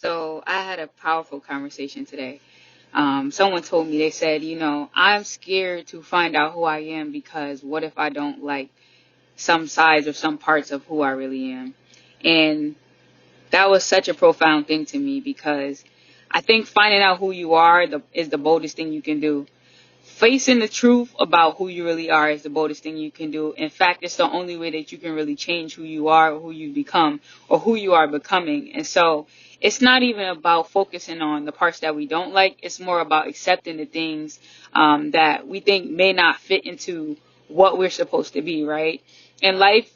So I had a powerful conversation today. Someone told me, they said, I'm scared to find out who I am because what if I don't like some sides or some parts of who I really am? And that was such a profound thing to me because I think finding out who you are is the boldest thing you can do. Facing the truth about who you really are is the boldest thing you can do. In fact, it's the only way that you can really change who you are or who you become or who you are becoming. And so it's not even about focusing on the parts that we don't like. It's more about accepting the things that we think may not fit into what we're supposed to be, right? In life,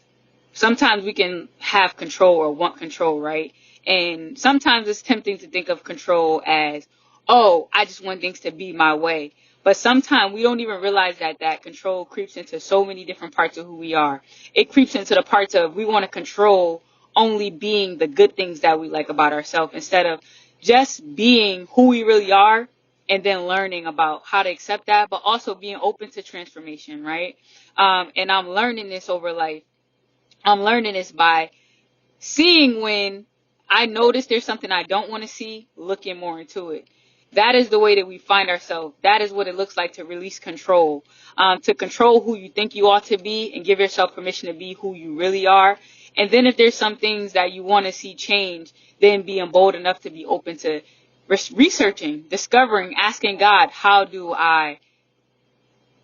sometimes we can have control or want control, right? And sometimes it's tempting to think of control as, oh, I just want things to be my way. But sometimes we don't even realize that control creeps into so many different parts of who we are. It creeps into the parts of we want to control only being the good things that we like about ourselves instead of just being who we really are and then learning about how to accept that, but also being open to transformation, right? And I'm learning this over life. I'm learning this by seeing when I notice there's something I don't want to see, looking more into it. That is the way that we find ourselves. That is what it looks like to release control, to control who you think you ought to be and give yourself permission to be who you really are. And then if there's some things that you want to see change, then being bold enough to be open to researching, discovering, asking God, how do I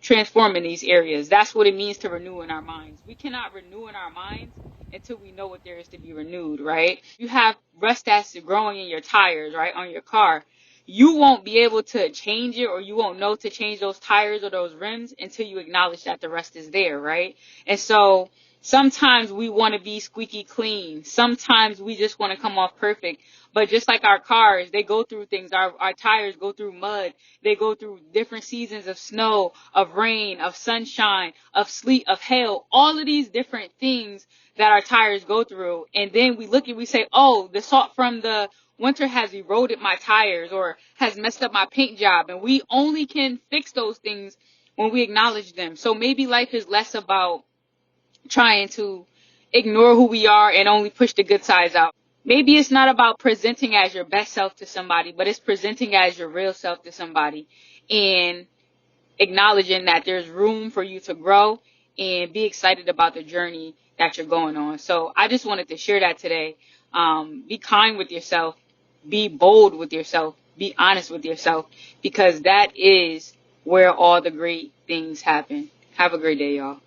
transform in these areas? That's what it means to renew in our minds. We cannot renew in our minds until we know what there is to be renewed, right? You have rust that's growing in your tires, right, on your car. You won't be able to change it or you won't know to change those tires or those rims until you acknowledge that the rust is there, right? And so sometimes we want to be squeaky clean. Sometimes we just want to come off perfect. But just like our cars, they go through things. Our tires go through mud. They go through different seasons of snow, of rain, of sunshine, of sleet, of hail, all of these different things that our tires go through. And then we look and we say, oh, the salt from the winter has eroded my tires or has messed up my paint job. And we only can fix those things when we acknowledge them. So maybe life is less about trying to ignore who we are and only push the good sides out. Maybe it's not about presenting as your best self to somebody, but it's presenting as your real self to somebody and acknowledging that there's room for you to grow and be excited about the journey that you're going on. So I just wanted to share that today. Be kind with yourself, be bold with yourself, be honest with yourself, because that is where all the great things happen. Have a great day, y'all.